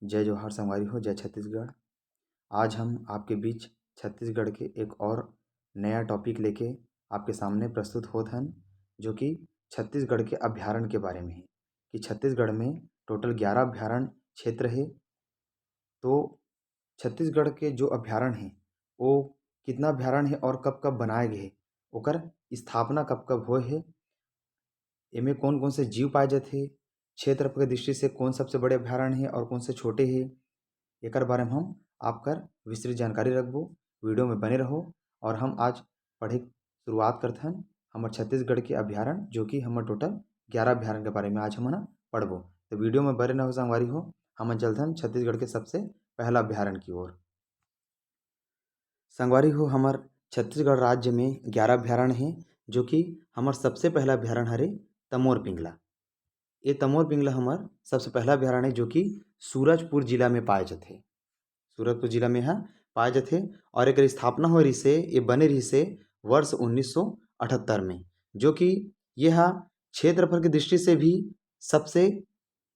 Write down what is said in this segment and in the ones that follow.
जय जोहार संगवारी हो, जय छत्तीसगढ़। आज हम आपके बीच छत्तीसगढ़ के एक और नया टॉपिक लेके आपके सामने प्रस्तुत होत हन, जो कि छत्तीसगढ़ के अभ्यारण्य के बारे में है कि छत्तीसगढ़ में टोटल 11 अभ्यारण्य क्षेत्र है। तो छत्तीसगढ़ के जो अभ्यारण्य हैं वो कितना अभ्यारण्य है और कब कब बनाए गए हे, ओकर स्थापना कब कब होए हे, एमे कौन कौन से जीव पाए जाथे, क्षेत्र के दृष्टि से कौन सबसे बड़े अभ्यारण्य है और कौन से छोटे हैं, एकर बारे में हम आपकर विस्तृत जानकारी रखबो। वीडियो में बने रहो और हम आज पढ़े शुरुआत करते हैं हमारे छत्तीसगढ़ के अभ्यारण्य, जो कि हमारे टोटल 11 अभ्यारण्य के बारे में आज हम पढ़बो। तो वीडियो में बने रहो संगवारी हो। हम चलते हैं छत्तीसगढ़ के सबसे पहला अभ्यारण्य की ओर। संगवारी हो, हमार छत्तीसगढ़ राज्य में 11 अभ्यारण्य हैं, जो कि हमार सबसे पहला अभ्यारण्य हरे तमोर पिंगला। ये तमोर पिंगला हमार सबसे पहला अभ्यारण्य है, जो कि सूरजपुर जिला में पाए जाते। सूरजपुर जिला में यहाँ पाए जाते और एक स्थापना हो रही से, ये बने रही से वर्ष 1978 में, जो कि यह क्षेत्रफल की दृष्टि से भी सबसे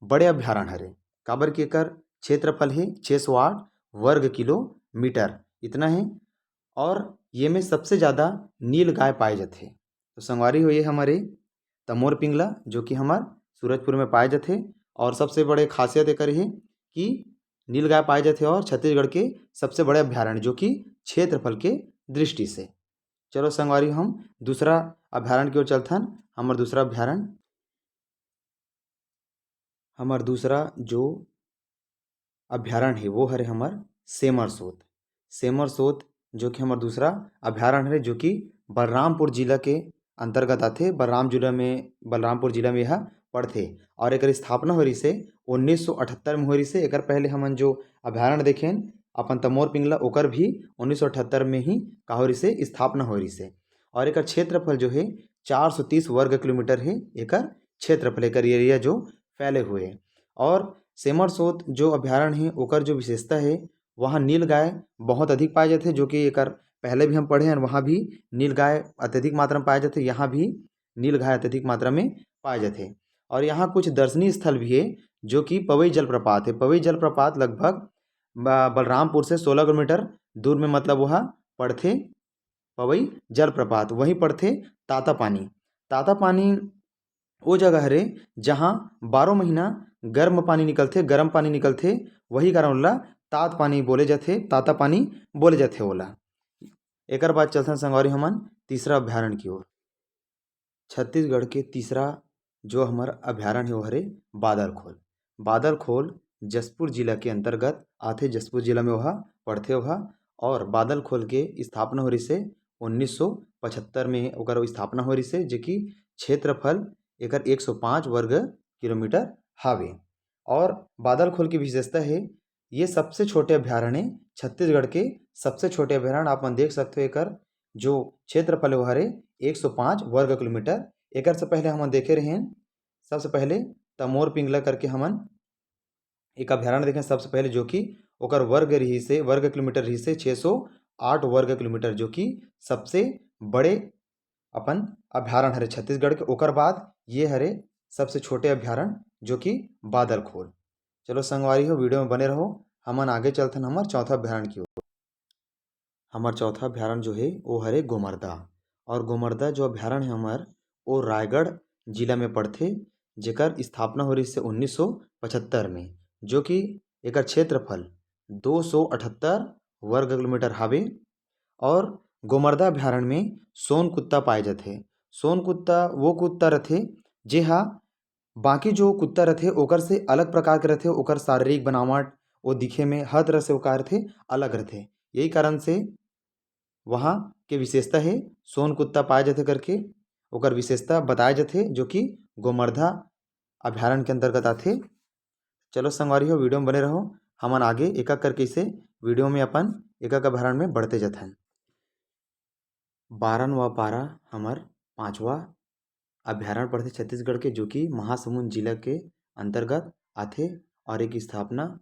बड़े अभ्यारण्य हरे। काबर के एकर क्षेत्रफल है 608 वर्ग किलोमीटर इतना है और ये में सबसे ज़्यादा नील गाय पाए जाते। तो संगवारी हो, ये हमारे तमोर पिंगला जो कि हमार सूरजपुर में पाए जाते और सबसे बड़े खासियत एकर है कि नील गाय पाए जाते और छत्तीसगढ़ के सबसे बड़े अभ्यारण्य, जो कि क्षेत्रफल के दृष्टि से। चलो संगवारी, हम दूसरा अभ्यारण्य की ओर चलते हैं। हमार दूसरा जो अभ्यारण्य है वो हरे हमार सेमरसोत। सेमरसोत जो कि हमार दूसरा अभ्यारण्य है, जो कि बलरामपुर जिला के अंतर्गत आते। बलरामपुर जिला में यह पड़ते और एक स्थापना हो रही से 1978 में हो रही से। एक पहले हमन जो अभ्यारण्य देखें अपन तमोर पिंगला, ओकर भी 1978 में ही का हो रही से स्थापना हो रही से। और एक क्षेत्रफल जो है 430 वर्ग किलोमीटर है एक क्षेत्रफल, एक एरिया जो फैले हुए हैं। और सेमरसोत जो अभ्यारण्य है ओकर जो विशेषता है, वहाँ नील गाय बहुत अधिक पाए जाते, जो कि एक पहले भी हम पढ़े हैं। वहाँ भी नील गाय अत्यधिक मात्रा में पाए जाते, यहाँ भी नील गाय अत्यधिक मात्रा में पाए जाते। और यहाँ कुछ दर्शनीय स्थल भी है, जो कि पवई जलप्रपात है। पवई जलप्रपात लगभग बलरामपुर से 16 किलोमीटर दूर में, मतलब वह पड़ते पवई जलप्रपात। वहीं पड़ते ताता पानी। ताता पानी वो जगह हरे जहाँ 12 महीना गर्म पानी निकलते, वही कारण ओला तात पानी बोले जाते, ताता पानी बोले जाते ओला। एकर बाद चलते संगवारी हमन तीसरा अभ्यारण्य की ओर। छत्तीसगढ़ के तीसरा जो हमारा अभ्यारण्य है वो हरे बादलखोल। बादलखोल जसपुर जिला के अंतर्गत आते, जसपुर जिला में वह पड़ते वह। और बादलखोल के स्थापना हो रही से 1975 में ओकर स्थापना हो रही से, जो कि क्षेत्रफल एकर 105 वर्ग किलोमीटर हावे। और बादलखोल की विशेषता है, ये सबसे छोटे अभ्यारण्य, छत्तीसगढ़ के सबसे छोटे अभ्यारण्य। आप देख सकते हो एकर जो क्षेत्रफल है वो हरे 105 वर्ग किलोमीटर। एकर से पहले हम देखे रहे, सबसे पहले तमोर पिंगला करके हमन एक अभ्यारण्य देखें सबसे पहले, जो कि ओकर वर्ग किलोमीटर रही से 608 वर्ग किलोमीटर, जो कि सबसे बड़े अपन अभ्यारण्य हरे छत्तीसगढ़ के। ओकर बाद ये हरे सबसे छोटे अभ्यारण्य, जो कि बादलखोल। चलो संगवारी हो, वीडियो में बने रहो। हमन आगे चलते हैं हमार चौथा अभ्यारण्य की ओर। हमार चौथा अभ्यारण्य जो है वो हरे गोमर्दा। और गोमर्दा जो अभ्यारण्य है हमार, वो रायगढ़ जिला में पड़ते, जेकर स्थापना हो रही से 1975 में, जो कि एक क्षेत्रफल 278 वर्ग किलोमीटर हावे। और गोमर्दा अभ्यारण्य में सोन कुत्ता पाए जाते। सोन कुत्ता वो कुत्ता रहते जे हा बाकी जो कुत्ता रहते ओकर से अलग प्रकार के रहते। ओकर शारीरिक बनावट वो दिखे में हर तरह से ओकर रहते अलग रहते। यही कारण से वहाँ के विशेषता है सोन कुत्ता पाए जाते करके ओकर विशेषता बताए जाते, जो कि गोमर्दा अभ्यारण्य के अंतर्गत आते। चलो संगवारी हो, वीडियो में बने रहो। हमन आगे एक एक करके इसे वीडियो में अपन एक एक अभ्यारण्य में बढ़ते जाते हैं। बारनवापारा हमार पांचवा अभ्यारण्य पड़ते छत्तीसगढ़ के, जो कि महासमुंद जिला के अंतर्गत आते। और एक स्थापना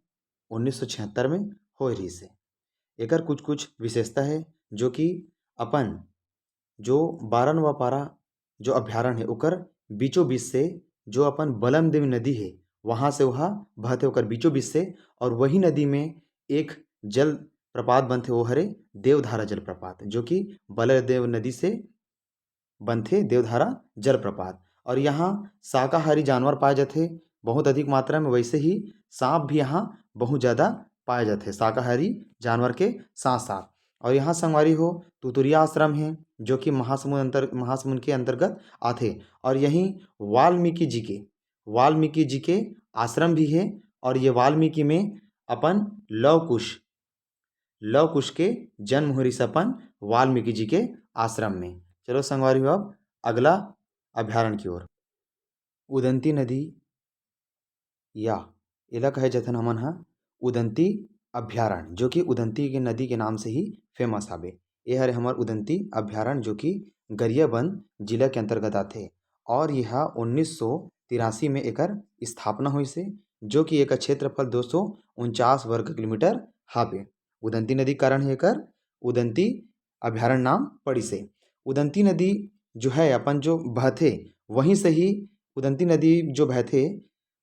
1976 में हो रही से। एकर कुछ कुछ विशेषता है, जो कि अपन जो बारनवापारा जो अभ्यारण्य है ओकर बीचों बीच से जो अपन बलम देवी नदी है वहाँ से वहाँ बहथे ओकर बीचों बीच से, और वही नदी में एक जल प्रपात बनथे, वो हरे देवधारा जलप्रपात, जो कि बलदेव नदी से बनथे देवधारा जलप्रपात। और यहाँ शाकाहारी जानवर पाए जाते बहुत अधिक मात्रा में, वैसे ही सांप भी यहाँ बहुत ज़्यादा पाए जाते शाकाहारी जानवर के साथ साथ। और यहाँ संगवारी हो तुतुरिया आश्रम है, जो कि महासमुंद के अंतर्गत आते। और यहीं वाल्मीकि जी के आश्रम भी है। और ये वाल्मीकि में अपन लव कुश के जन्म हुई अपन वाल्मीकि जी के आश्रम में। चलो संगवारी हो अब अगला अभ्यारण्य की ओर। उदंती नदी या एला कहे जथन हमन हा उदंती अभ्यारण्य, जो कि उदंती के नदी के नाम से ही फेमस हावे। ये हरे हमर उदंती अभ्यारण्य, जो कि गरियाबंद जिला के अंतर्गत आथे। और यह 1983 में एकर स्थापना हुई से, जो कि एक क्षेत्रफल 249 वर्ग किलोमीटर हावे। उदंती नदी कारण है एकर उदंती अभ्यारण्य नाम पड़ी से। उदंती नदी जो है अपन जो बहथे, वहीं से ही उदंती नदी जो बहथे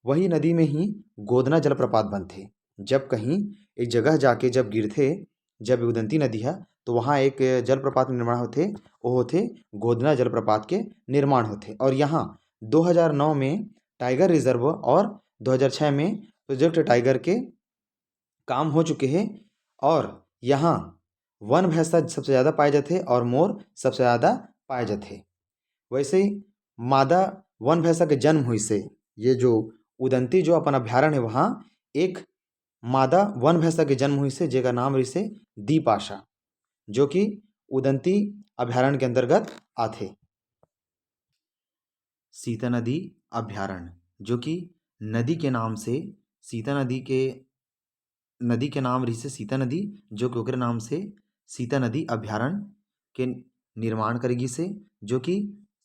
वही नदी में ही गोदना जलप्रपात बनथे। जब कहीं एक जगह जाके जब गिरथे, जब उदंती नदी है, तो वहाँ एक जलप्रपात निर्माण होथे, वो होथे गोदना जलप्रपात के निर्माण होथे। और यहाँ 2009 में टाइगर रिजर्व और 2006 में प्रोजेक्ट टाइगर के काम हो चुके हैं। और यहाँ वन भैंसा सबसे ज़्यादा पाए जाते और मोर सबसे ज़्यादा पाए जाते। वैसे ही मादा वन भैंसा के जन्म हुई से, ये जो उदंती जो अपन अभ्यारण्य है, वहाँ एक मादा वन भैंसा के जन्म हुई से, जेका नाम रही से दीपाशा, जो कि उदंती अभ्यारण्य के अंतर्गत आथे। सीता नदी अभ्यारण्य, जो कि नदी के नाम से नदी के नाम रही से सीता नदी, जो कि ओकरे नाम से सीता नदी अभ्यारण्य के निर्माण करेगी से, जो कि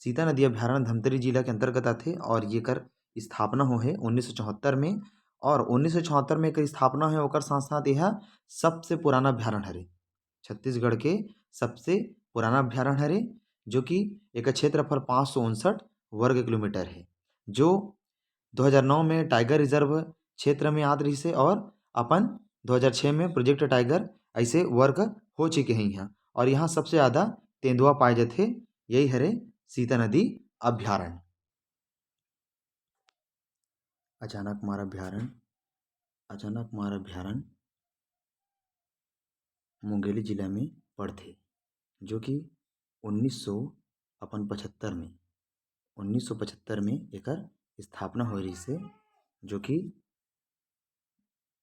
सीता नदी अभ्यारण्य धमतरी जिला के अंतर्गत आथे। और ये कर स्थापना हो है 1974 में। और 1974 में एकर स्थापना है, ओकर साथ साथ यह सबसे पुराना अभ्यारण्य हरे, छत्तीसगढ़ के सबसे पुराना अभ्यारण्य हरे, जो कि एक क्षेत्रफल 559 वर्ग किलोमीटर है, जो 2009 में टाइगर रिजर्व क्षेत्र में आत रही से। और अपन 2006 में प्रोजेक्ट टाइगर ऐसे वर्ग हो चुके हैं यहाँ। और यहाँ सबसे ज़्यादा तेंदुआ पाए जाते, यही हरे सीता नदी अभ्यारण्य। अचानक मार अभ्यारण्य मुंगेली जिला में पड़थे, जो कि 1975 में एकर स्थापना हो रही से, जो कि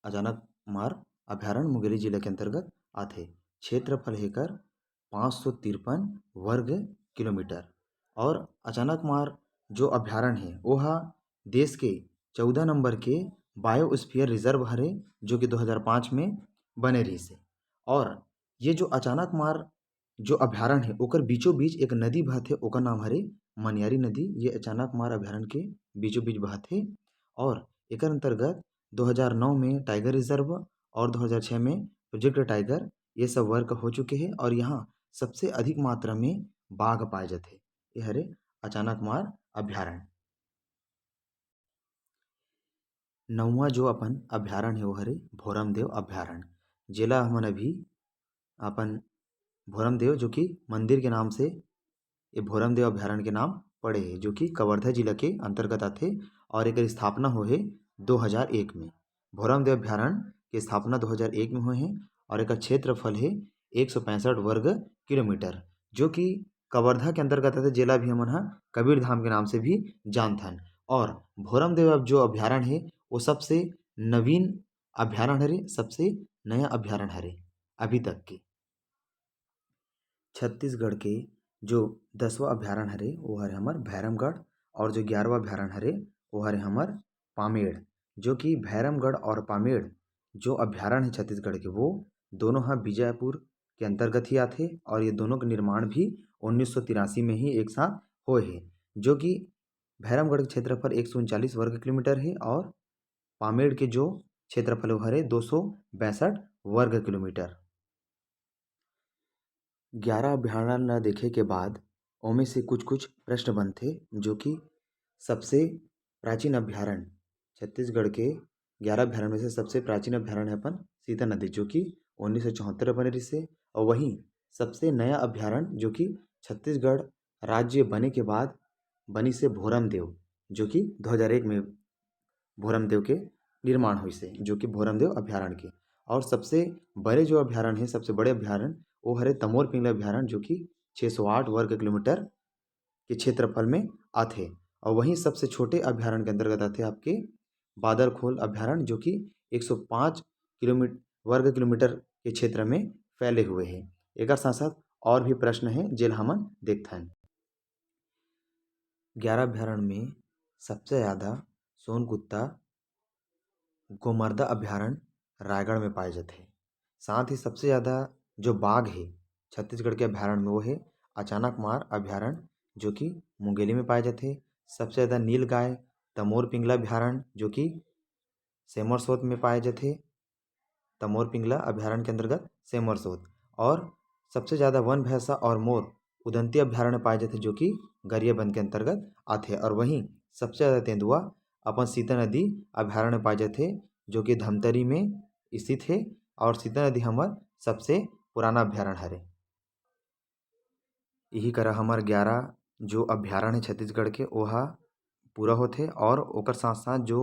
अचानक मार अभ्यारण्य मुंगेली जिला के अंतर्गत आथे। क्षेत्रफल हेकर 553 वर्ग किलोमीटर। और अचानक मार जो अभ्यारण्य है वह देश के 14 नंबर के बायोस्फीयर रिजर्व हरे, जो कि 2005 में बने रही से। और ये जो अचानक मार जो अभ्यारण्य है, ओकर बीचों बीच एक नदी बहथे, ओकर नाम हरे मनियारी नदी। ये अचानक मार अभ्यारण्य के बीचों बीच बहथे। और एकर अंतर्गत 2009 में टाइगर रिजर्व और 2006 में प्रोजेक्ट टाइगर, ये सब वर्क हो चुके हैं। और यहाँ सबसे अधिक मात्रा में बाघ पाए जाते। ये हरे अचानक मार अभ्यारण्य। नौवा जो अपन अभ्यारण्य है वो हरे भोरमदेव अभ्यारण्य, जेला हमन अभी अपन भोरमदेव, जो कि मंदिर के नाम से ये भोरमदेव अभ्यारण्य के नाम पड़े है, जो कि कवर्धा जिला के अंतर्गत आथे। और एक स्थापना हो है 2001 में। भोरमदेव अभ्यारण्य की स्थापना 2001 में हुए हैं। और एक क्षेत्रफल है 165 वर्ग किलोमीटर, जो कि कवर्धा के अंतर्गत आथे, जिला भी हमन हा कबीर धाम के नाम से भी जानथन। और भोरमदेव जो अभ्यारण्य है वो सबसे नवीन अभ्यारण्य हरे, सबसे नया अभ्यारण्य हरे अभी तक के। छत्तीसगढ़ के जो 10वां अभ्यारण्य हरे वो हरे हमर भैरमगढ़। और जो 11वां अभ्यारण्य हरे वो हरे हमर पामेड़, जो कि भैरमगढ़ और पामेड़ जो अभ्यारण्य है छत्तीसगढ़ के, वो दोनों हाँ बीजापुर के अंतर्गत ही आथे। और ये दोनों का निर्माण भी 1983 में ही एक साथ हुए है, जो कि भैरमगढ़ के क्षेत्रफल 139 वर्ग किलोमीटर है। और पामेड़ के जो क्षेत्रफल वो हरे 262 वर्ग किलोमीटर। 11 अभ्यारण्य ला देखे के बाद ओमे से कुछ कुछ प्रश्न बनथे, जो कि सबसे प्राचीन अभ्यारण्य छत्तीसगढ़ के 11 अभ्यारण्य में से सबसे प्राचीन अभ्यारण्य है अपन सीता नदी, जो कि 1974 बने रही से। और वहीं सबसे नया अभ्यारण्य जो कि छत्तीसगढ़ राज्य बने के बाद बनी से भोरम देव, जो कि 2001 में भोरम देव के निर्माण हुई से, जो कि भोरम देव अभ्यारण्य के। और सबसे बड़े जो अभ्यारण्य है, सबसे बड़े अभ्यारण्य वो हरे तमोर पिंगला अभ्यारण्य, जो कि 608 वर्ग किलोमीटर के क्षेत्रफल में आते। और वहीं सबसे छोटे अभ्यारण्य के अंतर्गत आते आपके बादरखोल अभ्यारण्य, जो कि 105 वर्ग किलोमीटर के क्षेत्र में फैले हुए हैं। एक साथ साथ और भी प्रश्न है जेल हमन देखथन। 11 अभ्यारण्य में सबसे ज़्यादा सोनकुत्ता गोमर्दा अभ्यारण्य रायगढ़ में पाए जाते हैं। साथ ही सबसे ज़्यादा जो बाघ है छत्तीसगढ़ के अभ्यारण्य में वो है अचानकमार अभ्यारण्य, जो कि मुंगेली में पाए जाते हैं। सबसे ज़्यादा नीलगाय तमोर पिंगला अभ्यारण्य, जो कि सेमरसोत में पाए जाते हैं, तमोर पिंगला अभ्यारण्य के अंतर्गत सेमरसोत। और सबसे ज़्यादा वन भैंसा और मोर उदंती अभ्यारण्य पाए जाते हैं, जो कि गरियाबंद के अंतर्गत आते हैं। और वहीं सबसे ज़्यादा तेंदुआ अपन सीता नदी अभ्यारण्य पाए जाते, जो कि धमतरी में स्थित है। और सीता नदी हमार सबसे पुराना अभ्यारण्य हरे। यही करा हमार 11 जो अभ्यारण्य है छत्तीसगढ़ के ओहा पूरा होथे। और ओकर साथ साथ जो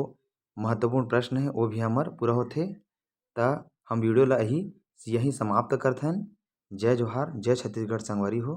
महत्वपूर्ण प्रश्न है वो भी हमार पूरा होथे। त हम वीडियो ला यही समाप्त करथन। जय जोहार, जय छत्तीसगढ़ संगवारी हो।